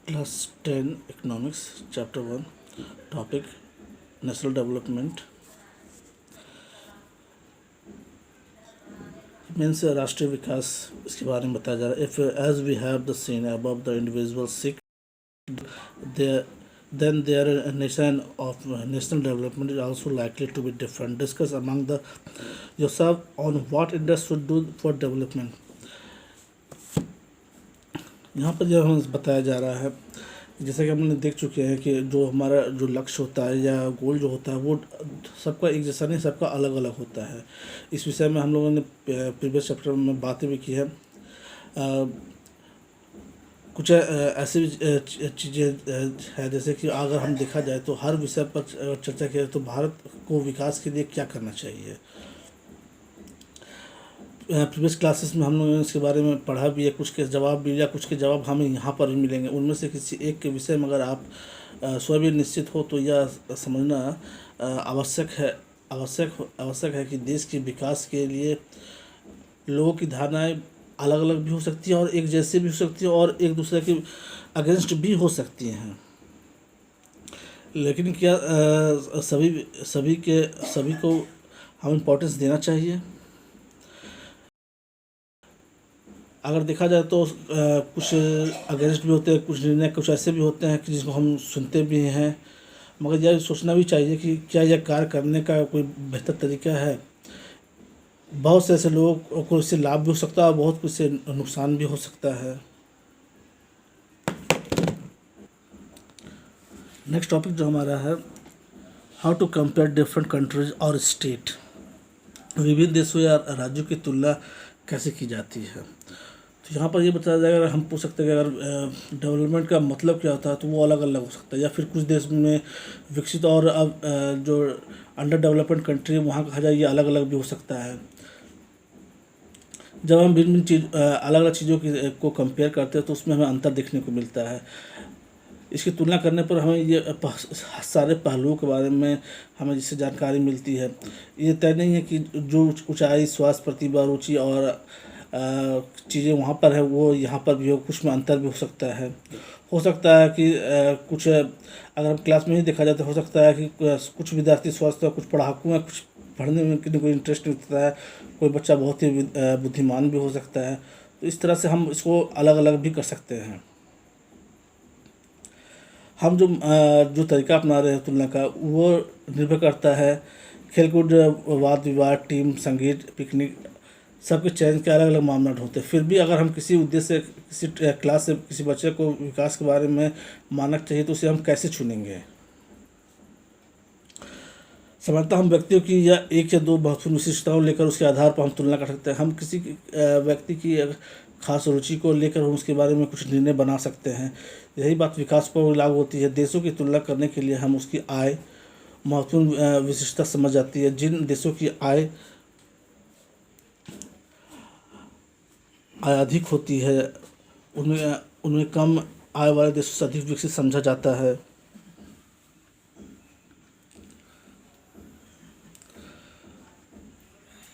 Class 10 Economics Chapter 1 Topic National Development means राष्ट्रीय विकास इसके बारे में बताया जा रहा है. If as we have the seen above the individual seek there then their nation of national development is also likely to be different. Discuss among the yourself on what India should do for development. यहाँ पर जो हमें बताया जा रहा है, जैसा कि हम लोग देख चुके हैं कि जो हमारा जो लक्ष्य होता है या गोल जो होता है वो सबका एक जैसा नहीं, सबका अलग अलग होता है. इस विषय में हम लोगों ने प्रीवियस चैप्टर में बातें भी की है. कुछ ऐसी चीज़ें है जैसे कि अगर हम देखा जाए तो हर विषय पर चर्चा किया जाए तो भारत को विकास के लिए क्या करना चाहिए. प्रीवियस क्लासेस में हम लोगों ने इसके बारे में पढ़ा भी है. कुछ के जवाब भी या कुछ के जवाब हमें यहाँ पर भी मिलेंगे. उनमें से किसी एक के विषय में अगर आप स्वयं निश्चित हो तो यह समझना आवश्यक है कि देश के विकास के लिए लोगों की धारणाएं अलग अलग भी हो सकती हैं और एक जैसे भी हो सकती हैं और एक दूसरे के अगेंस्ट भी हो सकती हैं. लेकिन क्या सभी को हम इम्पोर्टेंस देना चाहिए. अगर देखा जाए तो कुछ अगेंस्ट भी होते हैं, कुछ निर्णय कुछ ऐसे भी होते हैं कि जिसको हम सुनते भी हैं, मगर यह सोचना भी चाहिए कि क्या यह कार्य करने का कोई बेहतर तरीका है. बहुत से ऐसे लोगों को इससे लाभ भी हो सकता है और बहुत कुछ से नुकसान भी हो सकता है. नेक्स्ट टॉपिक जो हमारा है, how to compare different countries और स्टेट. विभिन्न देशों या राज्यों की तुलना कैसे की जाती है. तो यहाँ पर ये बताया जाएगा. अगर हम पूछ सकते हैं कि अगर डेवलपमेंट का मतलब क्या होता है तो वो अलग अलग हो सकता है, या फिर कुछ देश में विकसित और अब जो अंडर डेवलपमेंट कंट्री वहाँ कहा जाए ये अलग अलग भी हो सकता है. जब हम भिन्न भिन्न अलग अलग चीज़ों को कंपेयर करते हैं तो उसमें हमें अंतर देखने को मिलता है. इसकी तुलना करने पर हमें ये सारे पहलुओं के बारे में हमें जिससे जानकारी मिलती है. ये तय नहीं है कि जो ऊंचाई, स्वास्थ्य, प्रतिभा, रुचि और चीज़ें वहाँ पर है वो यहाँ पर भी हो. कुछ में अंतर भी हो सकता है. हो सकता है कि कुछ अगर क्लास में ही देखा जाए तो हो सकता है कि कुछ विद्यार्थी स्वस्थ है, कुछ पढ़ाकू हैं, कुछ पढ़ने में किसी को इंटरेस्ट नहीं होता है, कोई बच्चा बहुत ही बुद्धिमान भी हो सकता है. तो इस तरह से हम इसको अलग अलग भी कर सकते हैं. हम जो तरीका अपना रहे हैं तुलना का वो निर्भर करता है खेलकूद, वाद विवाद, टीम, संगीत, पिकनिक, सबके चयन के अलग अलग मानदंड होते हैं. फिर भी अगर हम किसी उद्देश्य से किसी क्लास से किसी बच्चे को विकास के बारे में मानक चाहिए तो उसे हम कैसे चुनेंगे. सामान्यतः हम व्यक्तियों की या एक या दो महत्वपूर्ण विशिष्टताओं लेकर उसके आधार पर हम तुलना कर सकते हैं. हम किसी व्यक्ति की खास रुचि को लेकर हम उसके बारे में कुछ निर्णय बना सकते हैं. यही बात विकास पर लागू होती है. देशों की तुलना करने के लिए हम उसकी आय महत्वपूर्ण विशिष्टता समझ जाती है. जिन देशों की आय अधिक होती है उनमें कम आय वाले देशों से अधिक विकसित समझा जाता है.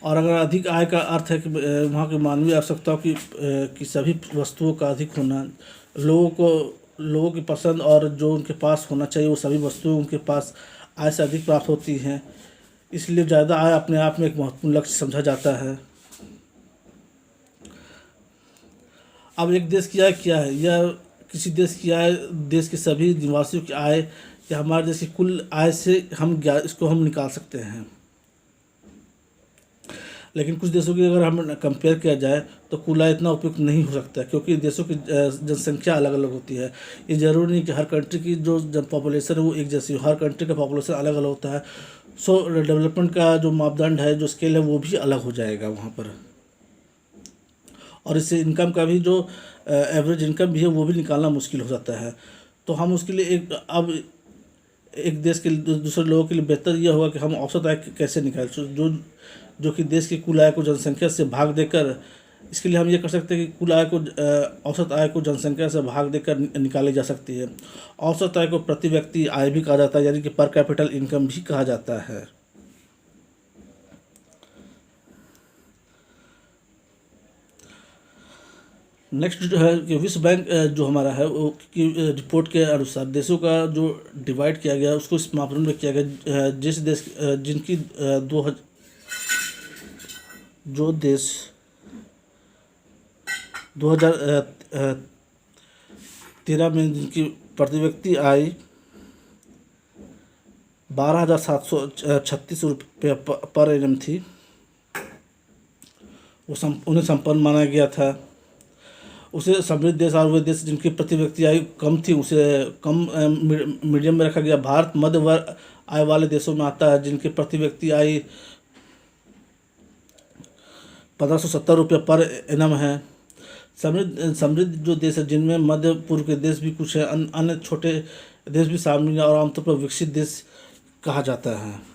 और अगर अधिक आय का अर्थ है कि वहाँ की मानवीय आवश्यकताओं की सभी वस्तुओं का अधिक होना, लोगों की पसंद और जो उनके पास होना चाहिए वो सभी वस्तुएं उनके पास आय से अधिक प्राप्त होती हैं. इसलिए ज़्यादा आय अपने आप में एक महत्वपूर्ण लक्ष्य समझा जाता है. अब एक देश की आय क्या है, या किसी देश की आय देश के सभी निवासियों की आय या हमारे देश की कुल आय से इसको हम निकाल सकते हैं. लेकिन कुछ देशों की अगर हम कंपेयर किया जाए तो कुल आय इतना उपयुक्त नहीं हो सकता है, क्योंकि देशों की जनसंख्या अलग अलग होती है. ये ज़रूरी नहीं कि हर कंट्री की जो पॉपुलेशन है वो एक जैसी हो. हर कंट्री का पॉपुलेशन अलग अलग होता है. सो डेवलपमेंट का जो मापदंड है, जो स्केल है, वो भी अलग हो जाएगा वहाँ पर. और इससे इनकम का भी जो एवरेज इनकम भी है वो भी निकालना मुश्किल हो जाता है. तो हम उसके लिए एक देश के दूसरे लोगों के लिए बेहतर यह होगा कि हम औसत आय कैसे निकालें, जो कि देश की कुल आय को जनसंख्या से भाग देकर. इसके लिए हम ये कर सकते हैं कि कुल आय को औसत आय को जनसंख्या से भाग देकर निकाली जा सकती है. औसत आय को प्रति व्यक्ति आय भी कहा जाता है, यानी कि पर कैपिटल इनकम भी कहा जाता है. नेक्स्ट जो है कि विश्व बैंक जो हमारा है वो की रिपोर्ट के अनुसार देशों का जो डिवाइड किया गया उसको इस मापदंड में किया गया जिस देश जिनकी जो देश 2013 में जिनकी प्रति व्यक्ति आय 12,736 रुपये पर एनम थी, उन्हें संपन्न माना गया था। उसे समृद्ध देश और वे देश जिनकी प्रति व्यक्ति आय कम थी उसे कम मीडियम में रखा गया। भारत मध्य वर्ग आय वाले देशों में आता है जिनकी प्रति व्यक्ति आय 1570 रुपये पर एनम है। समृद्ध जो देश है जिनमें मध्य पूर्व के देश भी कुछ है, अन्य छोटे देश भी शामिल हैं और आमतौर पर विकसित देश कहा जाता है।